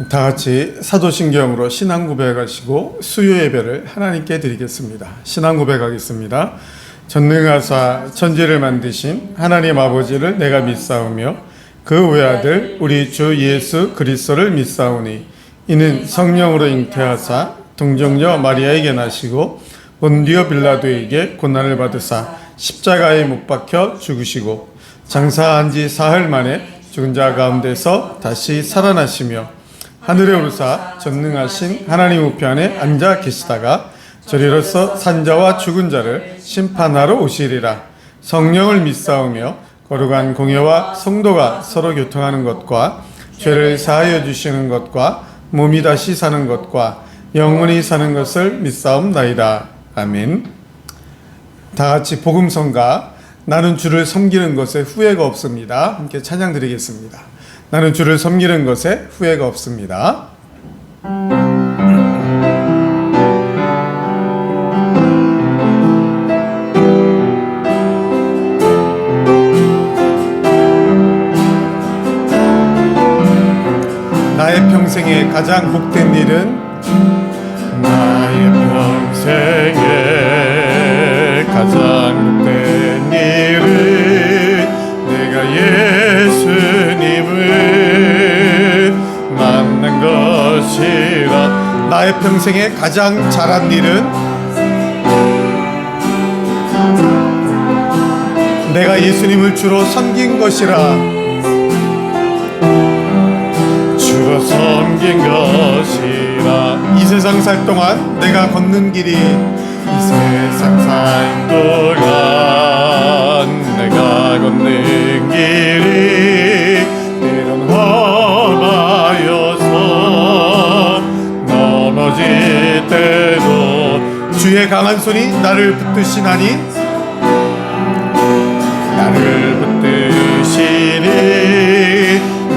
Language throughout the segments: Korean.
다 같이 사도신경으로 신앙 고백하시고 수요 예배를 하나님께 드리겠습니다. 신앙 고백하겠습니다. 전능하사 천지를 만드신 하나님 아버지를 내가 믿사오며 그 외아들 우리 주 예수 그리스도를 믿사오니 이는 성령으로 잉태하사 동정녀 마리아에게 나시고 본디오 빌라도에게 고난을 받으사 십자가에 못 박혀 죽으시고 장사한 지 사흘 만에 죽은 자 가운데서 다시 살아나시며 하늘에 오르사 전능하신 하나님 우편에 앉아 계시다가 저리로서 산자와 죽은 자를 심판하러 오시리라. 성령을 믿사오며 거룩한 공예와 성도가 서로 교통하는 것과 죄를 사하여 주시는 것과 몸이 다시 사는 것과 영원히 사는 것을 믿사옵나이다. 아멘. 다 같이 복음성가 나는 주를 섬기는 것에 후회가 없습니다. 함께 찬양 드리겠습니다. 나는 주를 섬기는 것에 후회가 없습니다. 나의 평생에 가장 복된 일은 나의 평생에 가장 복된 일은 내가 예수님을 만난 것이라. 나의 평생에 가장 잘한 일은 내가 예수님을 주로 섬긴 것이라. 주로 섬긴 것이라. 이 세상 살 동안 내가 걷는 길이 이 세상 살 동안 내가 걷는 길이 때론 험하여서 넘어질 때도 주의 강한 손이 나를 붙드시나니 나를 붙드시니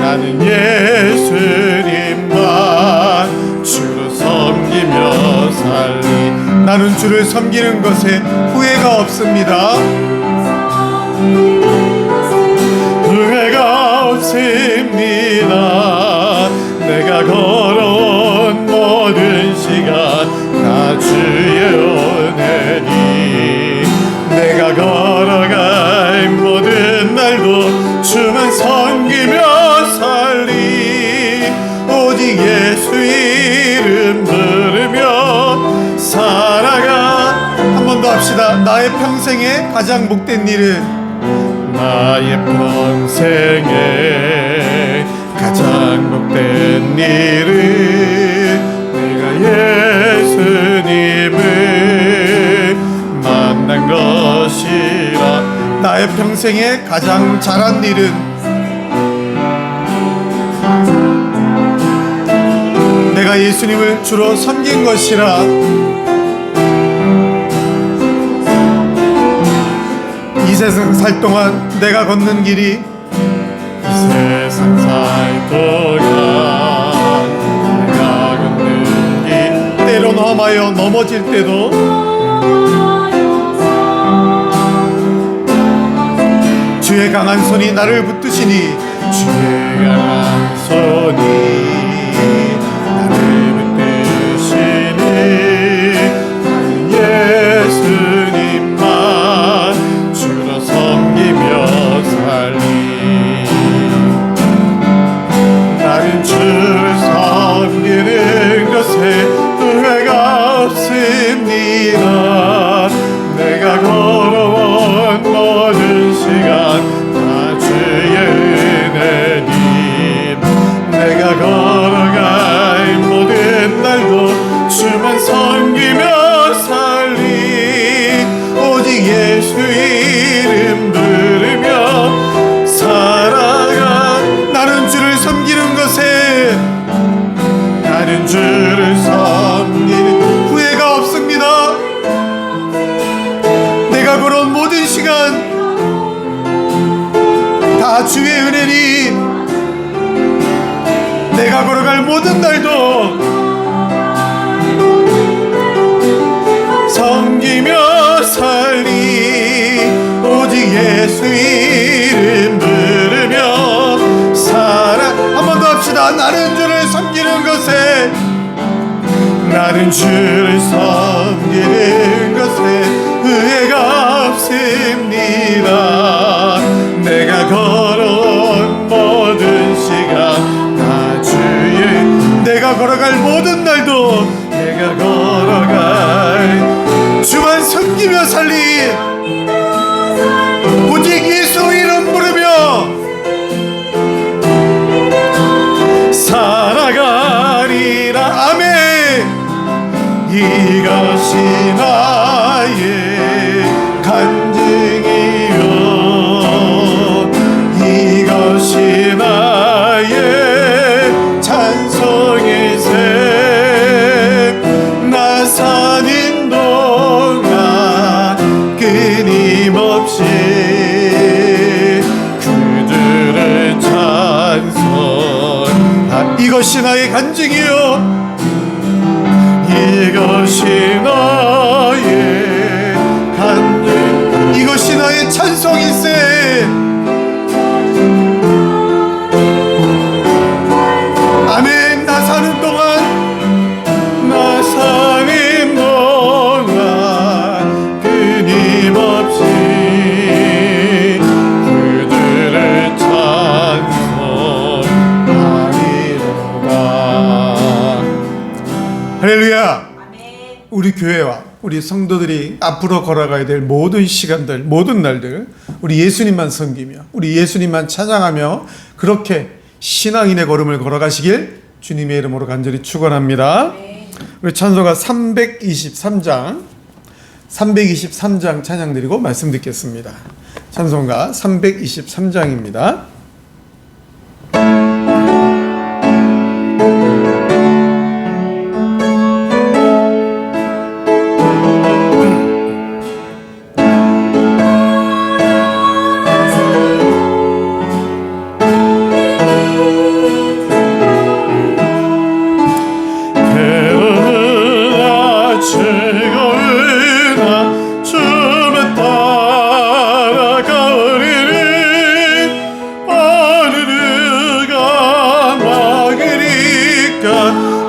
나는 예수님만 주로 섬기며 살리. 나는 주를 섬기는 것에 후회가 없습니다. 후회가 없습니다. 내가 걸어온 모든 시간 다 주의 은혜니 내가 걸어갈 모든 날도 주만 섬기며 살리. 오직 예수 이름 부르며 살아가. 한 번 더 합시다. 나의 평생에 가장 복된 일은 나의 평생에 가장 복된 일은 내가 예수님을 만난 것이라. 나의 평생에 가장 잘한 일은 내가 예수님을 주로 섬긴 것이라. 이 세상 살 동안 내가 걷는 길이 이 세상 살 동안 내가 걷는 길 때론 험하여 넘어질 때도 주의 강한 손이 나를 붙드시니 주의 강한 손이 나를 붙드시니 예수님만 주로 섬기며 살리. 나는 주를 섬기는 것에 후회가 없습니다. 내가 걸어온 모든 시간 다 주의 은혜니 내가 걸어갈 모든 날도 주만 섬기며 살리. 오직 예수 이름 부르며 살아가. 나는 주를 섬기는 것에 나는 주를 섬기는 후회가 없습니다. 내가 걸어온 모든 시간 다 주의 은혜니 내가 걸어갈 모든 날도 섬기며 살리. 오직 예수 이름 부르며 살아. 한 번 더 합시다. 나는 주를 섬기는 나는 주를 섬기는 것에 의의가 없습니다. 내가 걸어온 모든 시간 다 주의, 내가 걸어갈 모든 날도 내가 걸어갈 주만 섬기며 살리 오직 예수 이름 부르며 살아가리라. 아멘. 이것이 나의 간증이요, 이것이 나의 찬송일세. 나 사는 동안 끊임없이 그들을 찬송. 이것이 나의 간증이요, 이것이 나의 간증, 이것이 나의 찬송일세. 아멘. 나 사는 동안, 나 사는 동안 끊임없이 그들을 찬송하리로다. 할렐루야. 우리 교회와 우리 성도들이 앞으로 걸어가야 될 모든 시간들, 모든 날들 우리 예수님만 섬기며 우리 예수님만 찬양하며 그렇게 신앙인의 걸음을 걸어가시길 주님의 이름으로 간절히 축원합니다. 우리 찬송가 323장 찬양 드리고 말씀 듣겠습니다. 찬송가 323장입니다.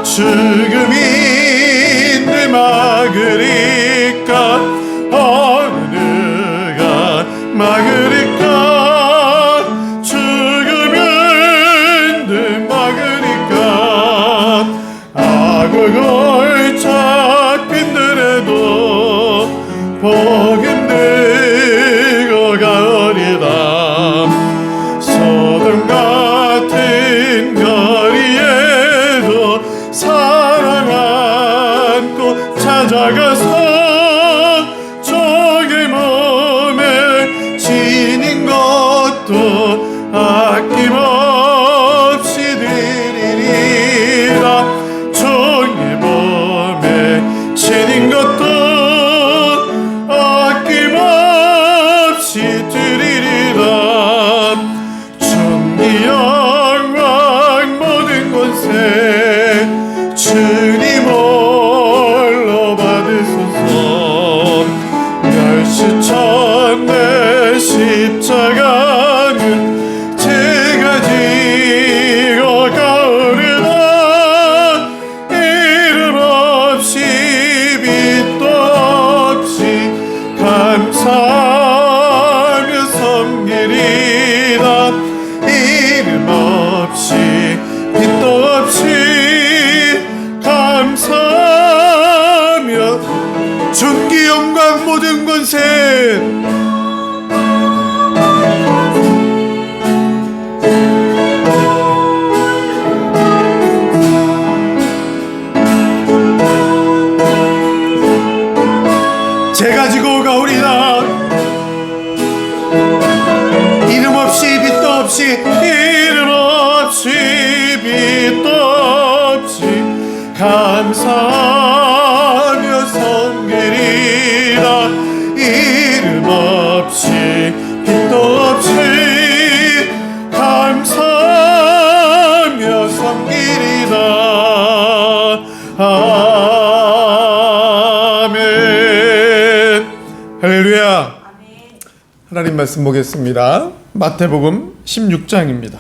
죽음이 내 막으리까 어느 누가 막으리까 죽음은 내 막으리까 악을 잡힌들에도 복음 들고 가오리다. 소돔 같은 거리에도 사랑 안고 찾아가서 적의 몸에 지닌 것도 아낌없이 드리리라. 적의 몸에 지닌 것도 아낌없이 드리리라. 존귀 영광 모든 권세 주님 홀로 받으소서. 멸시천대 십자가는 제가 지고 가오르나. 이름 없이 빛도 없이 감사하며 섬기리라. 이름 없이 빛도 없이 감사하며 존귀 영광 모든 권세 제가 지고 가오리라. 이름 없이 빛도 없이 이름 없이 빛도 없이 감사하며 섬기리라. 이름 없이 빛도 없이 감사하며 섬기리라. 아멘. 할렐루야. 하나님 말씀 보겠습니다. 마태복음 16장입니다.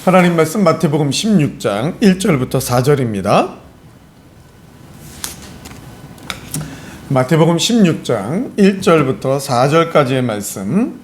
하나님 말씀 마태복음 16장 1절부터 4절입니다. 마태복음 16장 1절부터 4절까지의 말씀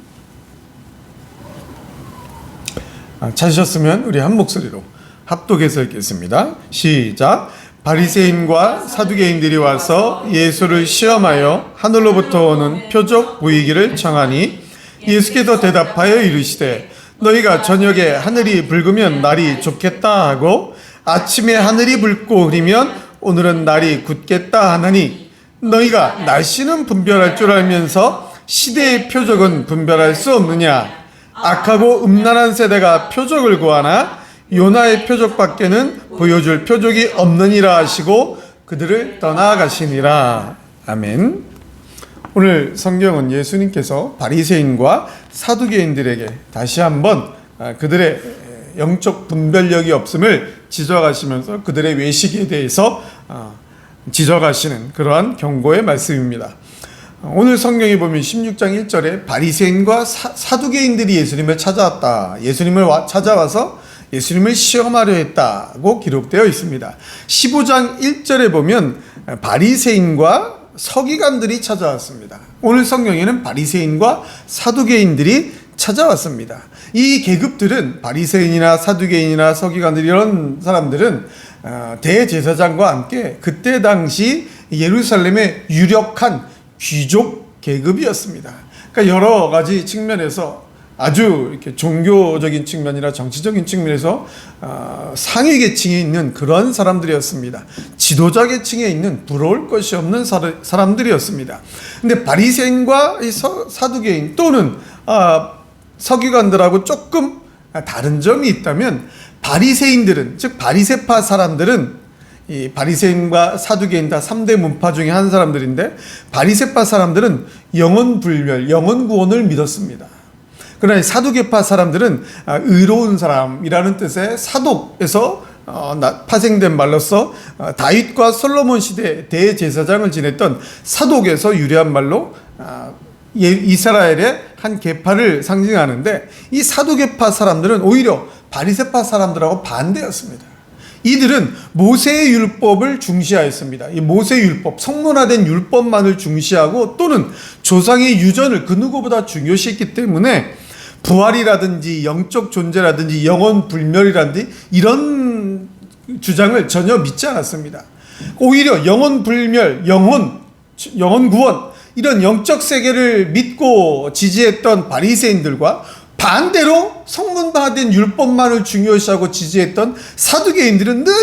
찾으셨으면 우리 한 목소리로 합독해서 읽겠습니다. 시작. 바리새인과 사두개인들이 와서 예수를 시험하여 하늘로부터 오는 표적 보이기를 청하니 예수께서 대답하여 이르시되 너희가 저녁에 하늘이 붉으면 날이 좋겠다 하고 아침에 하늘이 붉고 흐리면 오늘은 날이 굳겠다 하나니 너희가 날씨는 분별할 줄 알면서 시대의 표적은 분별할 수 없느냐. 악하고 음란한 세대가 표적을 구하나 요나의 표적밖에는 보여줄 표적이 없느니라 하시고 그들을 떠나가시니라. 아멘. 오늘 성경은 예수님께서 바리새인과 사두개인들에게 다시 한번 그들의 영적 분별력이 없음을 지적하시면서 그들의 외식에 대해서 지적하시는 그러한 경고의 말씀입니다. 오늘 성경에 보면 16장 1절에 바리새인과 사두개인들이 예수님을 찾아왔다. 예수님을 찾아와서 예수님을 시험하려 했다고 기록되어 있습니다. 15장 1절에 보면 바리새인과 서기관들이 찾아왔습니다. 오늘 성경에는 바리새인과 사두개인들이 찾아왔습니다. 이 계급들은 바리새인이나 사두개인이나 서기관들 이런 사람들은 대제사장과 함께 그때 당시 예루살렘의 유력한 귀족 계급이었습니다. 그러니까 여러 가지 측면에서 아주 이렇게 종교적인 측면이나 정치적인 측면에서 상위 계층에 있는 그런 사람들이었습니다. 지도자 계층에 있는 부러울 것이 없는 사람들이었습니다. 근데 바리새인과 사두개인 또는 서기관들하고 조금 다른 점이 있다면 바리새인들은 즉 바리새파 사람들은 이 바리새인과 사두개인 다 3대 문파 중에 한 사람들인데 바리새파 사람들은 영혼 불멸, 영혼 구원을 믿었습니다. 그러나 사두개파 사람들은 의로운 사람이라는 뜻의 사독에서 파생된 말로서 다윗과 솔로몬 시대 대제사장을 지냈던 사독에서 유래한 말로 이스라엘의 한 계파를 상징하는데 이 사두개파 사람들은 오히려 바리새파 사람들하고 반대였습니다. 이들은 모세의 율법을 중시하였습니다. 이 모세의 율법, 성문화된 율법만을 중시하고 또는 조상의 유전을 그 누구보다 중요시했기 때문에 부활이라든지 영적 존재라든지 영혼 불멸이라든지 이런 주장을 전혀 믿지 않았습니다. 오히려 영혼 불멸, 영혼 구원 이런 영적 세계를 믿고 지지했던 바리새인들과 반대로 성문화된 율법만을 중요시하고 지지했던 사두개인들은 늘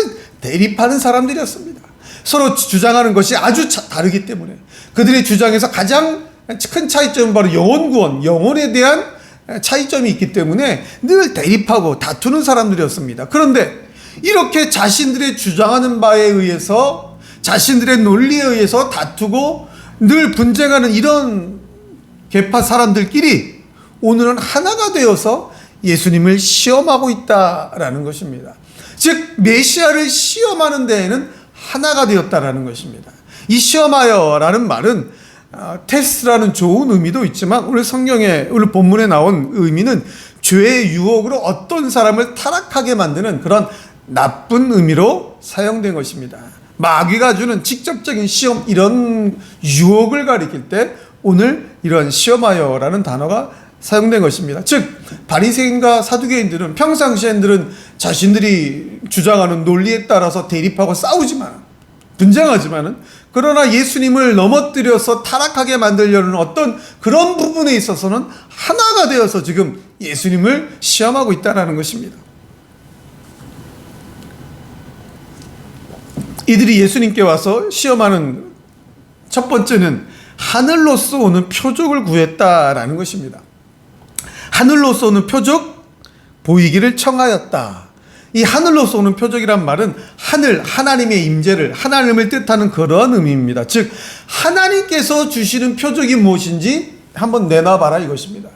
대립하는 사람들이었습니다. 서로 주장하는 것이 아주 다르기 때문에 그들의 주장에서 가장 큰 차이점은 바로 영혼 구원, 영혼에 대한 차이점이 있기 때문에 늘 대립하고 다투는 사람들이었습니다. 그런데 이렇게 자신들의 주장하는 바에 의해서 자신들의 논리에 의해서 다투고 늘 분쟁하는 이런 계파 사람들끼리 오늘은 하나가 되어서 예수님을 시험하고 있다라는 것입니다. 즉 메시아를 시험하는 데에는 하나가 되었다라는 것입니다. 이 시험하여라는 말은 테스트라는 좋은 의미도 있지만 오늘 성경에 오늘 본문에 나온 의미는 죄의 유혹으로 어떤 사람을 타락하게 만드는 그런 나쁜 의미로 사용된 것입니다. 마귀가 주는 직접적인 시험 이런 유혹을 가리킬 때 오늘 이런 시험하여라는 단어가 사용된 것입니다. 즉 바리새인과 사두개인들은 평상시에는 자신들이 주장하는 논리에 따라서 대립하고 싸우지만 분쟁하지만은 그러나 예수님을 넘어뜨려서 타락하게 만들려는 어떤 그런 부분에 있어서는 하나가 되어서 지금 예수님을 시험하고 있다는 것입니다. 이들이 예수님께 와서 시험하는 첫 번째는 하늘로서 오는 표적을 구했다라는 것입니다. 하늘로서 오는 표적 보이기를 청하였다. 이 하늘로서 오는 표적이란 말은 하늘, 하나님의 임재를, 하나님을 뜻하는 그런 의미입니다. 즉 하나님께서 주시는 표적이 무엇인지 한번 내놔봐라 이것입니다.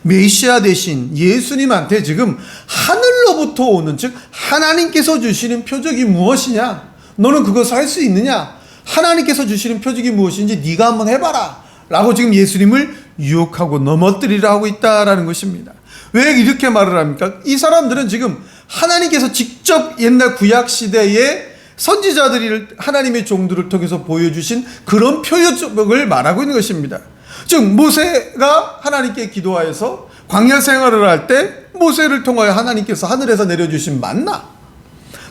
메시아 대신 예수님한테 지금 하늘로부터 오는 즉 하나님께서 주시는 표적이 무엇이냐? 너는 그것을 할 수 있느냐? 하나님께서 주시는 표적이 무엇인지 네가 한번 해봐라 라고 지금 예수님을 유혹하고 넘어뜨리려 하고 있다라는 것입니다. 왜 이렇게 말을 합니까? 이 사람들은 지금 하나님께서 직접 옛날 구약 시대에 선지자들이 하나님의 종들을 통해서 보여주신 그런 표적을 말하고 있는 것입니다. 즉 모세가 하나님께 기도하여서 광야 생활을 할 때 모세를 통하여 하나님께서 하늘에서 내려주신 만나,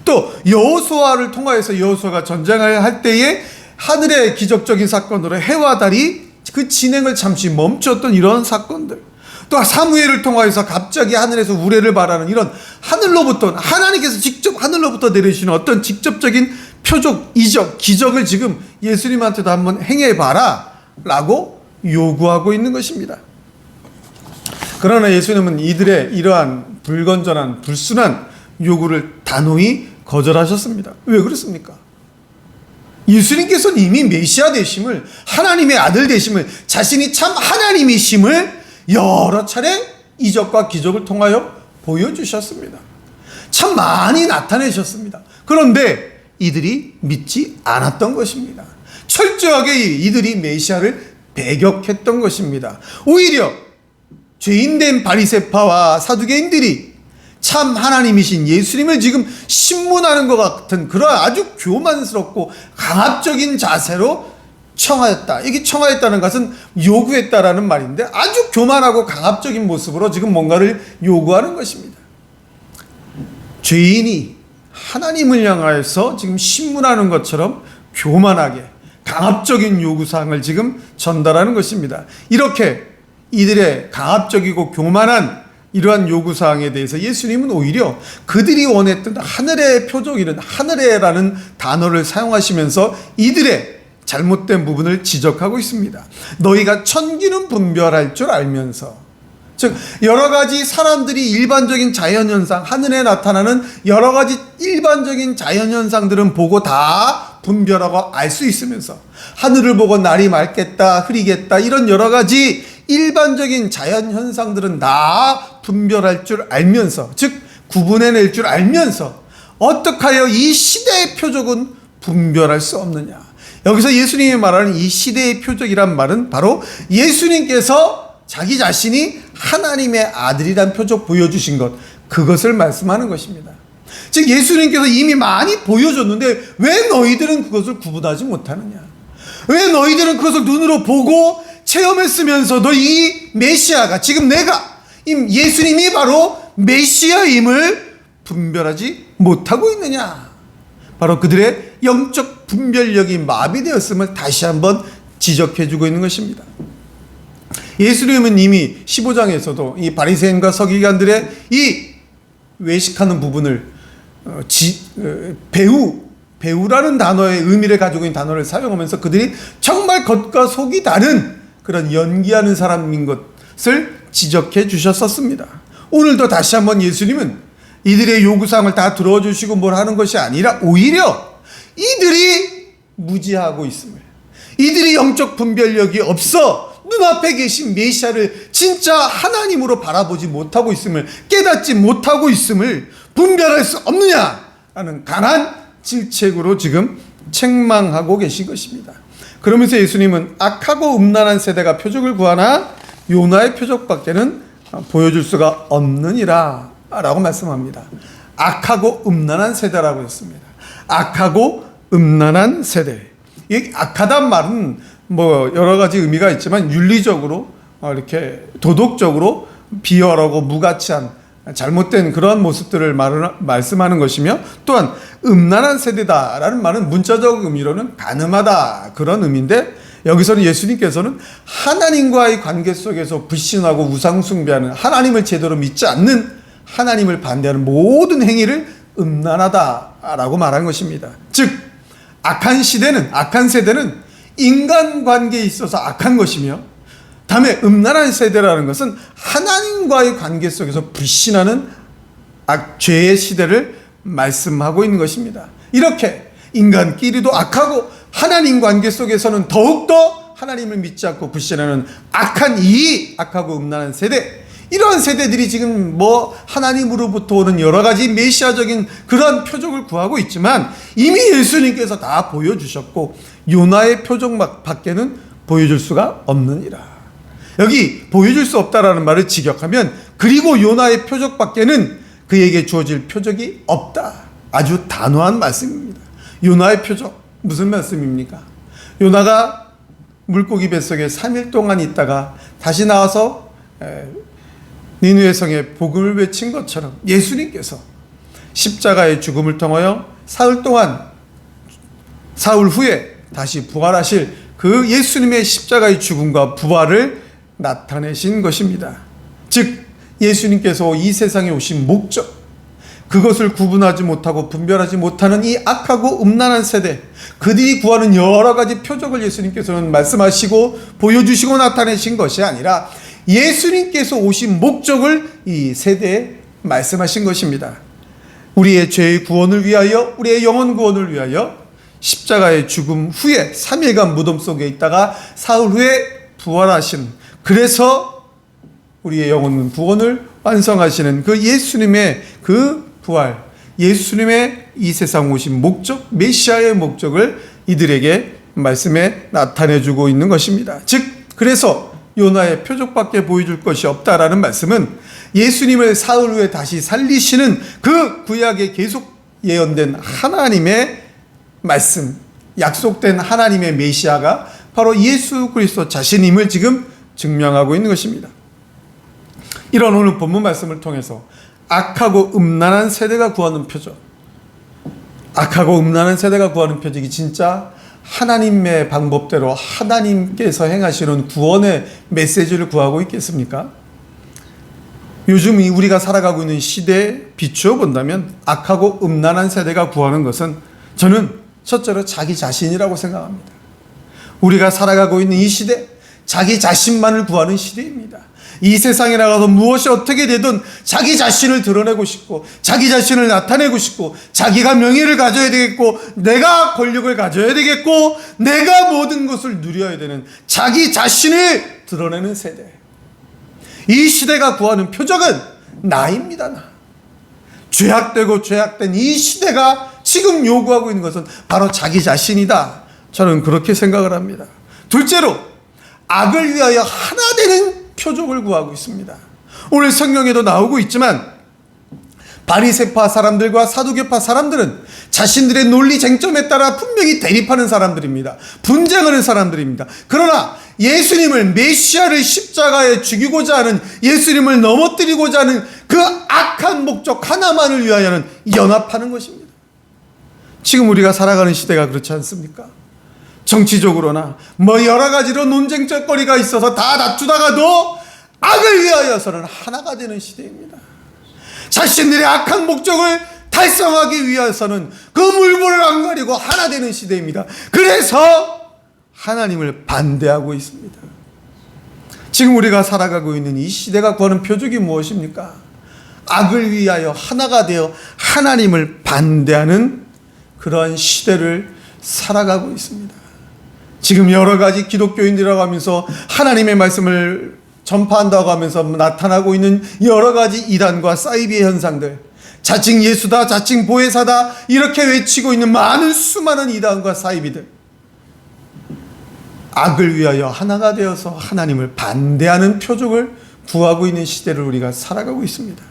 또 여호수아를 통하여서 여호수아가 전쟁을 할 때에 하늘의 기적적인 사건으로 해와 달이 그 진행을 잠시 멈췄던 이런 사건들, 또 사무엘을 통하여서 갑자기 하늘에서 우레를 발하는 이런 하늘로부터 하나님께서 직접 하늘로부터 내리시는 어떤 직접적인 표적, 이적, 기적을 지금 예수님한테도 한번 행해봐라 라고 요구하고 있는 것입니다. 그러나 예수님은 이들의 이러한 불건전한 불순한 요구를 단호히 거절하셨습니다. 왜 그렇습니까? 예수님께서는 이미 메시아 되심을, 하나님의 아들 되심을, 자신이 참 하나님이심을 여러 차례 이적과 기적을 통하여 보여주셨습니다. 참 많이 나타내셨습니다. 그런데 이들이 믿지 않았던 것입니다. 철저하게 이들이 메시아를 배격했던 것입니다. 오히려 죄인된 바리새파와 사두개인들이 참 하나님이신 예수님을 지금 신문하는 것 같은 그런 아주 교만스럽고 강압적인 자세로 청하였다. 이게 청하였다는 것은 요구했다라는 말인데 아주 교만하고 강압적인 모습으로 지금 뭔가를 요구하는 것입니다. 죄인이 하나님을 향하여서 지금 신문하는 것처럼 교만하게 강압적인 요구사항을 지금 전달하는 것입니다. 이렇게 이들의 강압적이고 교만한 이러한 요구사항에 대해서 예수님은 오히려 그들이 원했던 하늘의 표적이라는 하늘의라는 단어를 사용하시면서 이들의 잘못된 부분을 지적하고 있습니다. 너희가 천기는 분별할 줄 알면서, 즉 여러 가지 사람들이 일반적인 자연현상, 하늘에 나타나는 여러 가지 일반적인 자연현상들은 보고 다 분별하고 알 수 있으면서, 하늘을 보고 날이 맑겠다 흐리겠다 이런 여러 가지 일반적인 자연현상들은 다 분별할 줄 알면서, 즉 구분해낼 줄 알면서 어떻게 하여 이 시대의 표적은 분별할 수 없느냐. 여기서 예수님이 말하는 이 시대의 표적이란 말은 바로 예수님께서 자기 자신이 하나님의 아들이란 표적 보여주신 것, 그것을 말씀하는 것입니다. 즉 예수님께서 이미 많이 보여줬는데 왜 너희들은 그것을 구분하지 못하느냐. 왜 너희들은 그것을 눈으로 보고 체험했으면서도 이 메시아가, 지금 내가 이 예수님이 바로 메시아임을 분별하지 못하고 있느냐. 바로 그들의 영적 분별력이 마비되었음을 다시 한번 지적해주고 있는 것입니다. 예수님은 이미 15장에서도 이 바리새인과 서기관들의 이 외식하는 부분을 배우라는 단어의 의미를 가지고 있는 단어를 사용하면서 그들이 정말 겉과 속이 다른 그런 연기하는 사람인 것을 지적해 주셨었습니다. 오늘도 다시 한번 예수님은 이들의 요구사항을 다 들어주시고 뭘 하는 것이 아니라 오히려 이들이 무지하고 있음을, 이들이 영적 분별력이 없어 눈앞에 계신 메시아를 진짜 하나님으로 바라보지 못하고 있음을, 깨닫지 못하고 있음을 분별할 수 없느냐라는 강한 질책으로 지금 책망하고 계신 것입니다. 그러면서 예수님은 악하고 음란한 세대가 표적을 구하나 요나의 표적밖에는 보여줄 수가 없느니라 라고 말씀합니다. 악하고 음란한 세대라고 했습니다. 악하고 음란한 세대. 이 악하단 말은 뭐 여러 가지 의미가 있지만 윤리적으로 이렇게 도덕적으로 비열하고 무가치한 잘못된 그러한 모습들을 말씀하는 것이며, 또한 음란한 세대다라는 말은 문자적 의미로는 가늠하다 그런 의미인데, 여기서는 예수님께서는 하나님과의 관계 속에서 불신하고 우상 숭배하는, 하나님을 제대로 믿지 않는, 하나님을 반대하는 모든 행위를 음란하다라고 말한 것입니다. 즉 악한 세대는 인간관계에 있어서 악한 것이며, 다음에 음란한 세대라는 것은 하나님과의 관계 속에서 불신하는 죄의 시대를 말씀하고 있는 것입니다. 이렇게 인간끼리도 악하고 하나님 관계 속에서는 더욱더 하나님을 믿지 않고 불신하는 악한 이 악하고 음란한 세대, 이러한 세대들이 지금 뭐 하나님으로부터 오는 여러 가지 메시아적인 그런 표적을 구하고 있지만 이미 예수님께서 다 보여주셨고 요나의 표적 밖에는 보여줄 수가 없느니라. 여기 보여줄 수 없다라는 말을 직역하면 그리고 요나의 표적밖에는 그에게 주어질 표적이 없다. 아주 단호한 말씀입니다. 요나의 표적, 무슨 말씀입니까? 요나가 물고기 뱃속에 3일 동안 있다가 다시 나와서 니느웨 성에 복음을 외친 것처럼 예수님께서 십자가의 죽음을 통하여 사흘 후에 다시 부활하실 그 예수님의 십자가의 죽음과 부활을 나타내신 것입니다. 즉 예수님께서 이 세상에 오신 목적, 그것을 구분하지 못하고 분별하지 못하는 이 악하고 음란한 세대, 그들이 구하는 여러 가지 표적을 예수님께서는 말씀하시고 보여주시고 나타내신 것이 아니라 예수님께서 오신 목적을 이 세대에 말씀하신 것입니다. 우리의 죄의 구원을 위하여, 우리의 영혼 구원을 위하여 십자가의 죽음 후에 3일간 무덤 속에 있다가 사흘 후에 부활하신, 그래서 우리의 영혼 구원을 완성하시는 그 예수님의 그 부활, 예수님의 이 세상 오신 목적, 메시아의 목적을 이들에게 말씀에 나타내주고 있는 것입니다. 즉 그래서 요나의 표적밖에 보여줄 것이 없다라는 말씀은 예수님을 사흘 후에 다시 살리시는 그 구약에 계속 예언된 하나님의 말씀, 약속된 하나님의 메시아가 바로 예수 그리스도 자신임을 지금 증명하고 있는 것입니다. 이런 오늘 본문 말씀을 통해서 악하고 음란한 세대가 구하는 표적, 악하고 음란한 세대가 구하는 표적이 진짜 하나님의 방법대로 하나님께서 행하시는 구원의 메시지를 구하고 있겠습니까? 요즘 우리가 살아가고 있는 시대에 비추어 본다면 악하고 음란한 세대가 구하는 것은 저는 첫째로 자기 자신이라고 생각합니다. 우리가 살아가고 있는 이 시대, 자기 자신만을 구하는 시대입니다. 이 세상에 나가서 무엇이 어떻게 되든 자기 자신을 드러내고 싶고, 자기 자신을 나타내고 싶고, 자기가 명예를 가져야 되겠고, 내가 권력을 가져야 되겠고, 내가 모든 것을 누려야 되는 자기 자신을 드러내는 세대. 이 시대가 구하는 표적은 나입니다. 나. 죄악되고 죄악된 이 시대가 지금 요구하고 있는 것은 바로 자기 자신이다. 저는 그렇게 생각을 합니다. 둘째로 악을 위하여 하나 되는 표적을 구하고 있습니다. 오늘 성경에도 나오고 있지만 바리새파 사람들과 사두개파 사람들은 자신들의 논리 쟁점에 따라 분명히 대립하는 사람들입니다. 분쟁하는 사람들입니다. 그러나 예수님을, 메시아를 십자가에 죽이고자 하는, 예수님을 넘어뜨리고자 하는 그 악한 목적 하나만을 위하여는 연합하는 것입니다. 지금 우리가 살아가는 시대가 그렇지 않습니까? 정치적으로나 여러 가지로 논쟁거리가 있어서 다 다투다가도 악을 위하여서는 하나가 되는 시대입니다. 자신들의 악한 목적을 달성하기 위해서는 그 물불을 안 가리고 하나 되는 시대입니다. 그래서 하나님을 반대하고 있습니다. 지금 우리가 살아가고 있는 이 시대가 구하는 표적이 무엇입니까? 악을 위하여 하나가 되어 하나님을 반대하는 그러한 시대를 살아가고 있습니다. 지금 여러 가지 기독교인들이라고 하면서 하나님의 말씀을 전파한다고 하면서 나타나고 있는 여러 가지 이단과 사이비의 현상들, 자칭 예수다, 자칭 보혜사다 이렇게 외치고 있는 많은 수많은 이단과 사이비들, 악을 위하여 하나가 되어서 하나님을 반대하는 표적을 구하고 있는 시대를 우리가 살아가고 있습니다.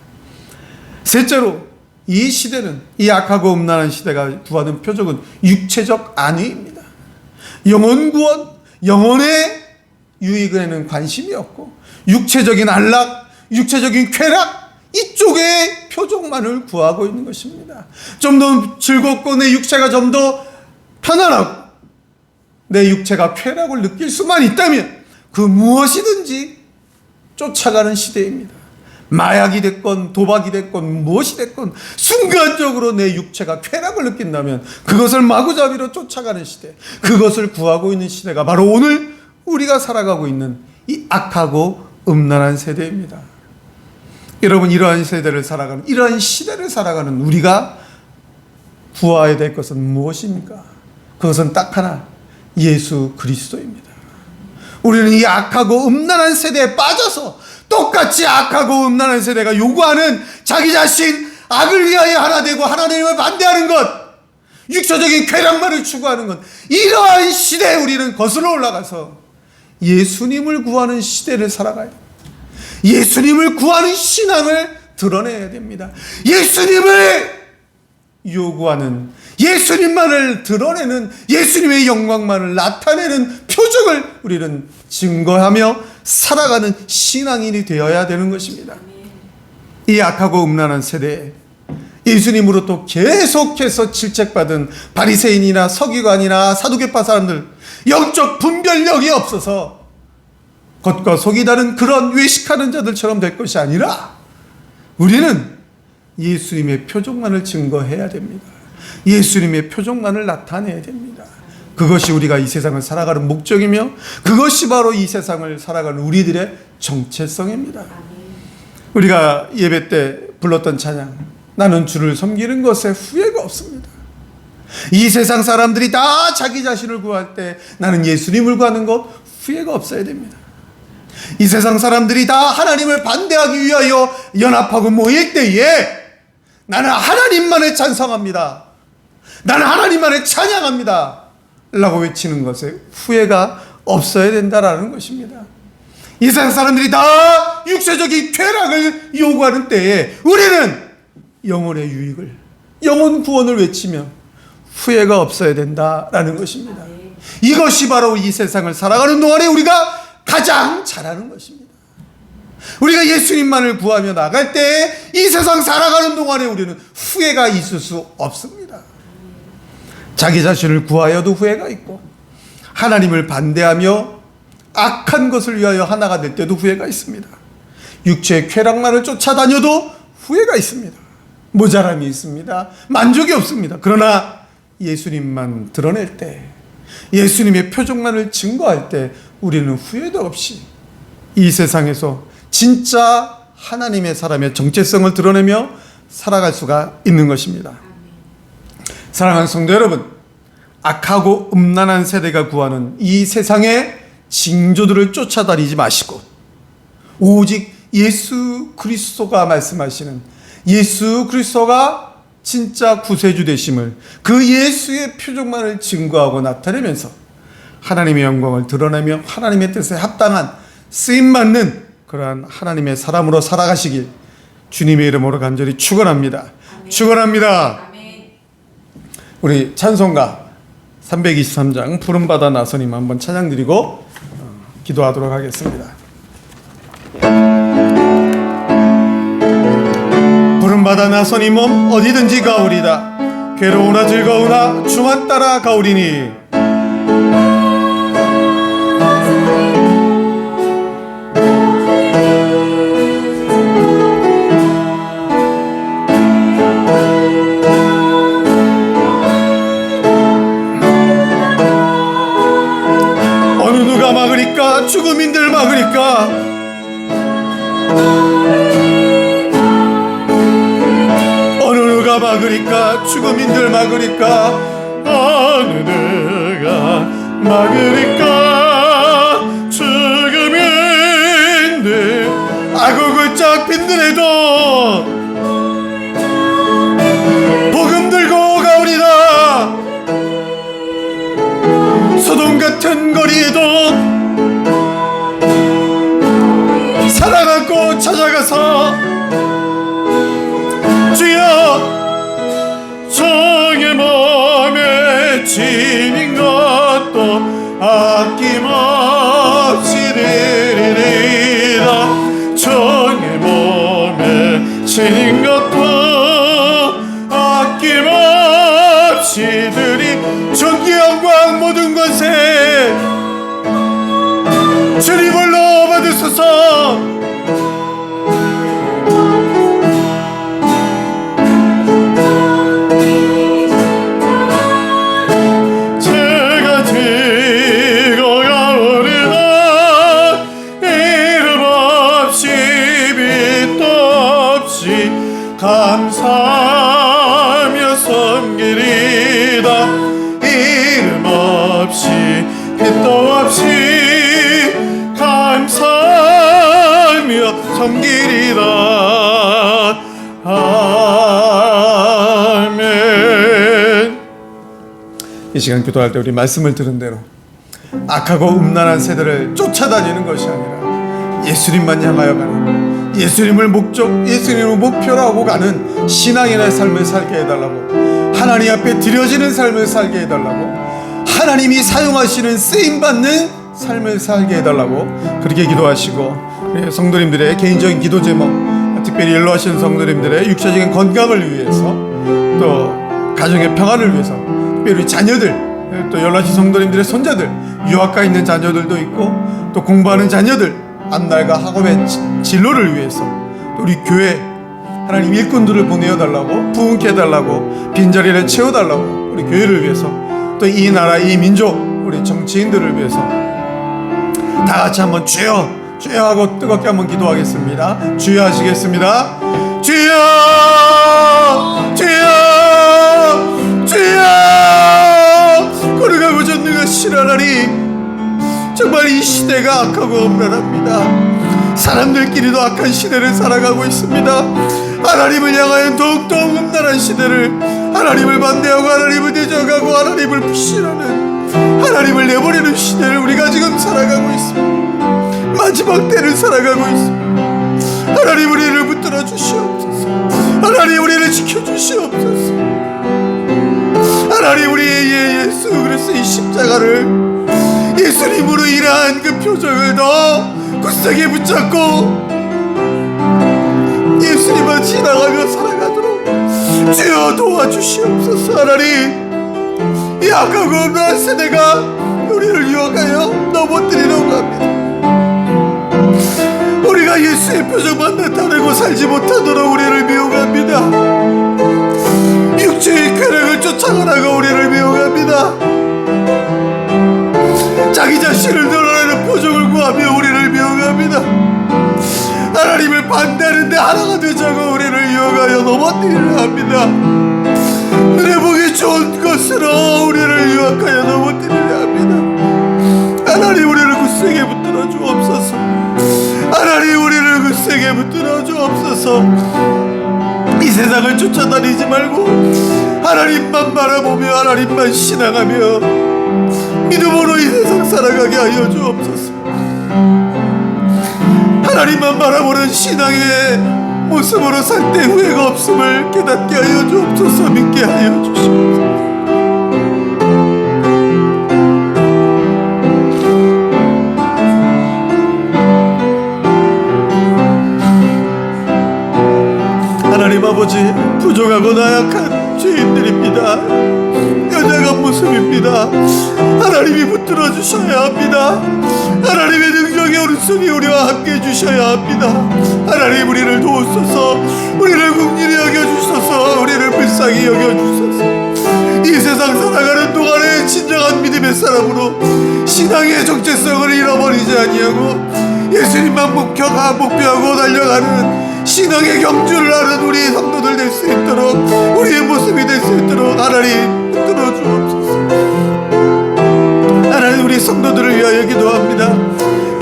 셋째로 이 시대는, 이 악하고 음란한 시대가 구하는 표적은 육체적 안위입니다. 영혼 구원, 영혼의 유익에는 관심이 없고 육체적인 안락, 육체적인 쾌락 이쪽의 표적만을 구하고 있는 것입니다. 좀 더 즐겁고 내 육체가 좀 더 편안하고 내 육체가 쾌락을 느낄 수만 있다면 그 무엇이든지 쫓아가는 시대입니다. 마약이 됐건 도박이 됐건 무엇이 됐건 순간적으로 내 육체가 쾌락을 느낀다면 그것을 마구잡이로 쫓아가는 시대, 그것을 구하고 있는 시대가 바로 오늘 우리가 살아가고 있는 이 악하고 음란한 세대입니다. 여러분, 이러한 세대를 살아가는, 이러한 시대를 살아가는 우리가 구해야 될 것은 무엇입니까? 그것은 딱 하나, 예수 그리스도입니다. 우리는 이 악하고 음란한 세대에 빠져서 똑같이 악하고 음란한 세대가 요구하는 자기 자신, 악을 위하여 하나 되고 하나님을 반대하는 것, 육체적인 쾌락만을 추구하는 것, 이러한 시대에 우리는 거슬러 올라가서 예수님을 구하는 시대를 살아가야 됩니다. 예수님을 구하는 신앙을 드러내야 됩니다. 예수님을 요구하는, 예수님만을 드러내는, 예수님의 영광만을 나타내는 표적을 우리는 증거하며 살아가는 신앙인이 되어야 되는 것입니다. 이 악하고 음란한 세대에 예수님으로부터 계속해서 질책받은 바리새인이나 서기관이나 사두개파 사람들, 영적 분별력이 없어서 겉과 속이 다른 그런 외식하는 자들처럼 될 것이 아니라 우리는 예수님의 표적만을 증거해야 됩니다. 예수님의 표적만을 나타내야 됩니다. 그것이 우리가 이 세상을 살아가는 목적이며 그것이 바로 이 세상을 살아가는 우리들의 정체성입니다. 우리가 예배 때 불렀던 찬양, 나는 주를 섬기는 것에 후회가 없습니다. 이 세상 사람들이 다 자기 자신을 구할 때 나는 예수님을 구하는 것 후회가 없어야 됩니다. 이 세상 사람들이 다 하나님을 반대하기 위하여 연합하고 모일 때에 나는 하나님만을 찬성합니다, 나는 하나님만을 찬양합니다 라고 외치는 것에 후회가 없어야 된다라는 것입니다. 이 세상 사람들이 다 육체적인 쾌락을 요구하는 때에 우리는 영혼의 유익을, 영혼 구원을 외치며 후회가 없어야 된다라는 것입니다. 이것이 바로 이 세상을 살아가는 동안에 우리가 가장 잘하는 것입니다. 우리가 예수님만을 구하며 나갈 때 이 세상 살아가는 동안에 우리는 후회가 있을 수 없습니다. 자기 자신을 구하여도 후회가 있고 하나님을 반대하며 악한 것을 위하여 하나가 될 때도 후회가 있습니다. 육체의 쾌락만을 쫓아다녀도 후회가 있습니다. 모자람이 있습니다. 만족이 없습니다. 그러나 예수님만 드러낼 때, 예수님의 표적만을 증거할 때 우리는 후회도 없이 이 세상에서 진짜 하나님의 사람의 정체성을 드러내며 살아갈 수가 있는 것입니다. 사랑하는 성도 여러분, 악하고 음란한 세대가 구하는 이 세상의 징조들을 쫓아다니지 마시고 오직 예수 그리스도가 말씀하시는, 예수 그리스도가 진짜 구세주 되심을, 그 예수의 표적만을 증거하고 나타내면서 하나님의 영광을 드러내며 하나님의 뜻에 합당한 쓰임받는 그러한 하나님의 사람으로 살아가시길 주님의 이름으로 간절히 축원합니다. 축원합니다. 우리 찬송가 323장 푸른바다 나서님 한번 찬양 드리고 기도하도록 하겠습니다. 푸른바다 나서니 몸 어디든지 가오리다. 괴로우나 즐거우나 주만 따라 가오리니. 어느 누가 막으리까? 죽음인들 막으리까? 어느 누가 막으리까? 죽음인들 막으리까? 어느 누가 막으리까? 죽음인들 아국을 쫙 빈들해도 복음 들고 가오리다. 소돔 같은 거리에도 사랑 안고 찾아가서 주여 정의 몸에 지닌 것도 아낌없이 드리리라. 정의 몸에 지닌 것도 아낌없이 드리. 전기 영광 모든 것에 주님을로 받으소서. 제가 지고 가오리다. 이름 없이 빛도 없이 감사하며 섬기리다. 이름 없이 빛도 없이 감사하며 섬기리다. 아멘. 이 시간 기도할 때 우리 말씀을 들은 대로 악하고 음란한 세대를 쫓아다니는 것이 아니라 예수님만 향하여 가는, 예수님을 목적, 예수님을 목표로 하고 가는 신앙인의 삶을 살게 해달라고, 하나님 앞에 드려지는 삶을 살게 해달라고, 하나님이 사용하시는 쓰임받는 삶을 살게 해달라고 그렇게 기도하시고, 성도님들의 개인적인 기도 제목, 특별히 연로하신 성도님들의 육체적인 건강을 위해서, 또 가정의 평안을 위해서, 특별히 우리 자녀들, 또 연로하신 성도님들의 손자들, 유학가 있는 자녀들도 있고, 또 공부하는 자녀들 앞날과 학업의 진로를 위해서, 또 우리 교회 하나님 일꾼들을 보내어 달라고, 부흥케 해달라고, 빈자리를 채워달라고, 우리 교회를 위해서, 또 이 나라 이 민족 우리 정치인들을 위해서 다 같이 한번 주여 주여 하고 뜨겁게 한번 기도하겠습니다. 주여 하시겠습니다. 주여 주여 주여. 걸어가고 전능하신 하나님, 정말 이 시대가 악하고 음란합니다. 사람들끼리도 악한 시대를 살아가고 있습니다. 하나님을 향하여 더욱더 음란한 시대를, 하나님을 반대하고 하나님을 대적하고 하나님을 부신하는, 하나님을 내버리는 시대를 우리가 지금 살아가고 있습니다. 마지막 때를 살아가고 있습니다. 하나님 우리를 붙들어 주시옵소서. 하나님 우리를 지켜 주시옵소서. 하나님 우리의 예수 그리스도의 십자가를, 예수님으로 인한 그 표정을 더 굳세게 붙잡고 예수님만 지나가며 살아가도록 주여 도와주시옵소서. 하나님, 이 악하고 음란한 세대가 우리를 유혹하여 넘어뜨리려고 합니다. 우리가 예수의 표정만 나타내고 살지 못하도록 우리를 미혹합니다. 육체의 쾌락을 쫓아가다가 우리를 미혹합니다. 자기 자신을 드러내는 표정을 구하며 우리를 미혹합니다. 하나님을 반대하는데 하나가 되자고 우리를 유혹하여 넘어뜨리려 합니다. 눈에 보기 좋은 것으로 우리를 유혹하여 넘어뜨리려 합니다. 하나님 우리를 굳세게 붙들어 주옵소서. 하나님 우리를 굳세게 붙들어 주옵소서. 이 세상을 쫓아다니지 말고 하나님만 바라보며 하나님만 신앙하며 믿음으로 이 세상 살아가게 하여 주옵소서. 하나님만 바라보는 신앙의 모습으로 살 때 후회가 없음을 깨닫게 하여 주옵소서. 믿게 하여 주시옵소서. 하나님 아버지, 부족하고 나약한 죄인들입니다. 연약한 모습입니다. 하나님이 붙들어 주셔야 합니다. 하나님의 능력의 오른손이 우리와 함께 해주셔야 합니다. 하나님 우리를 도우소서. 우리를 긍휼히 여겨주소서. 우리를 불쌍히 여겨주소서. 이 세상 살아가는 동안에 진정한 믿음의 사람으로 신앙의 정체성을 잃어버리지 아니하고 예수님만 목표하고 달려가는 신앙의 경주를 하는 우리 성도들 될 수 있도록, 우리의 모습이 될 수 있도록 하나님 붙들어 주옵소서. 하나님 우리 성도들을 위하여 기도합니다.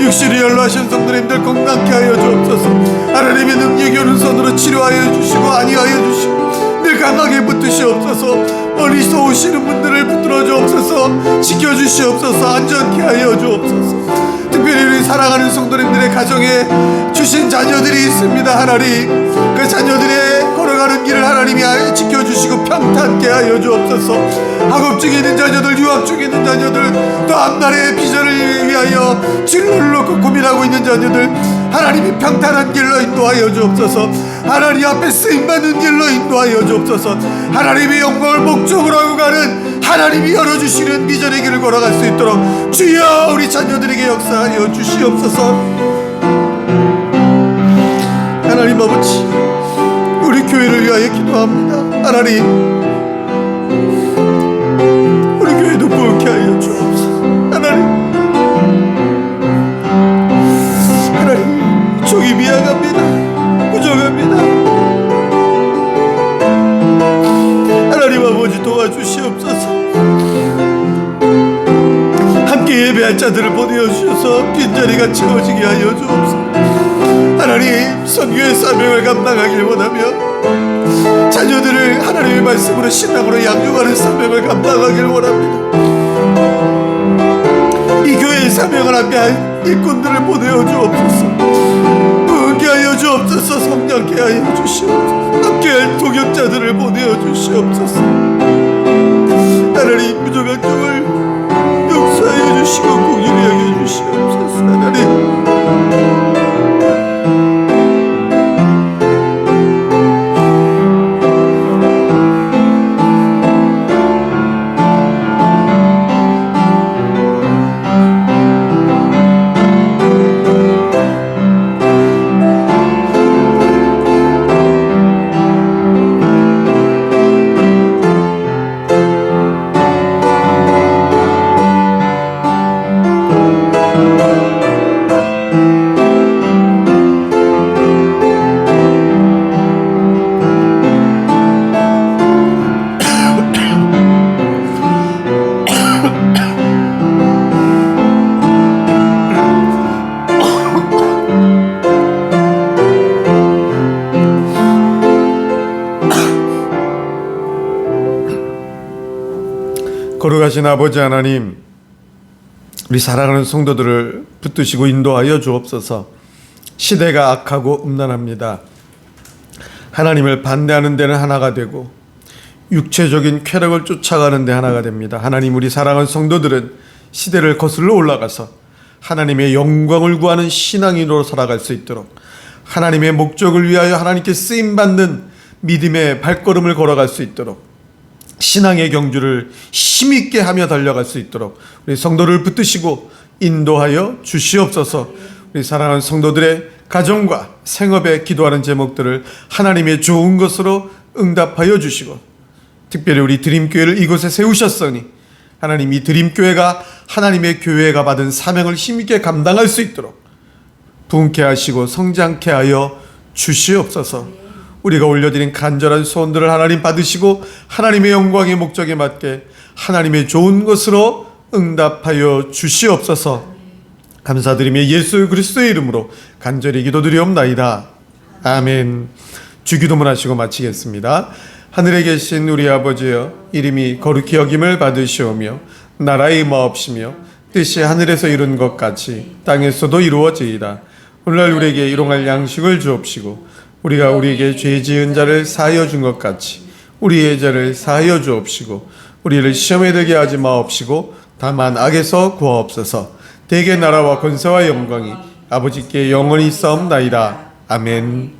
육신이 연로하신 성도님들 건강케 하여 주옵소서. 하나님의 능력이 오른손으로 치료하여 주시고 안위하여 주시고 늘 강하게 붙드시옵소서. 멀리서 오시는 분들을 붙들어 주옵소서. 지켜주시옵소서. 안전케 하여 주옵소서. 특별히 우리 사랑하는 성도님들의 가정에 주신 자녀들이 있습니다. 하나님 그 자녀들의 걸어가는 길을 하나님이 지켜주시고 평탄케 하여 주옵소서. 학업 중에 있는 자녀들, 유학 중에 있는 자녀들, 또 앞날의 비전을 위하여 진로를 놓고 고민하고 있는 자녀들, 하나님이 평탄한 길로 인도하여 주옵소서. 하나님 앞에 쓰임받는 길로 인도하여 주옵소서. 하나님의 영광을 목적으로 하고 가는 하나님이 열어주시는 비전의 길을 걸어갈 수 있도록 주여 우리 자녀들에게 역사하여 주시옵소서. 하나님 아버지, 우리 교회를 위하여 기도합니다. 하나님 우리 교회도 부흥케 하여 주옵소서. 하나님 종이 미약합니다. 부족합니다. 하나님 아버지 도와주시옵소서. 함께 예배할 자들을 보내어 주셔서 빈자리가 채워지게 하여 주옵소서. 하나님 선교의 사명을 감당하길 원하며 자녀들을 하나님의 말씀으로 신앙으로 양육하는 사명을 감당하길 원합니다. 이 교회의 사명을 함께 일꾼들을 보내어 주옵소서. 부흥케 하여 주옵소서. 성장케 하여 주시옵소서. 함께할 동역자들을 보내어 주시옵소서. 하나님, 부족한 점을 용서하여 주시고 공의를 하여 주시옵소서. 하나님, 거룩하신 아버지 하나님, 우리 사랑하는 성도들을 붙드시고 인도하여 주옵소서. 시대가 악하고 음란합니다. 하나님을 반대하는 데는 하나가 되고 육체적인 쾌락을 쫓아가는 데 하나가 됩니다. 하나님, 우리 사랑하는 성도들은 시대를 거슬러 올라가서 하나님의 영광을 구하는 신앙인으로 살아갈 수 있도록, 하나님의 목적을 위하여 하나님께 쓰임받는 믿음의 발걸음을 걸어갈 수 있도록, 신앙의 경주를 힘있게 하며 달려갈 수 있도록 우리 성도를 붙드시고 인도하여 주시옵소서. 우리 사랑하는 성도들의 가정과 생업에 기도하는 제목들을 하나님의 좋은 것으로 응답하여 주시고, 특별히 우리 드림교회를 이곳에 세우셨으니 하나님, 이 드림교회가 하나님의 교회가 받은 사명을 힘있게 감당할 수 있도록 부흥케 하시고 성장케 하여 주시옵소서. 우리가 올려드린 간절한 소원들을 하나님 받으시고 하나님의 영광의 목적에 맞게 하나님의 좋은 것으로 응답하여 주시옵소서. 감사드리며 예수 그리스도의 이름으로 간절히 기도드리옵나이다. 아멘. 주기도문 하시고 마치겠습니다. 하늘에 계신 우리 아버지여, 이름이 거룩히 여김을 받으시오며 나라의 임하옵시며 뜻이 하늘에서 이룬 것 같이 땅에서도 이루어지이다. 오늘날 우리에게 일용할 양식을 주옵시고 우리가 우리에게 죄 지은 자를 사하여 준 것 같이 우리의 죄를 사하여 주옵시고 우리를 시험에 들게 하지 마옵시고 다만 악에서 구하옵소서. 대개 나라와 권세와 영광이 아버지께 영원히 있사옵나이다. 아멘.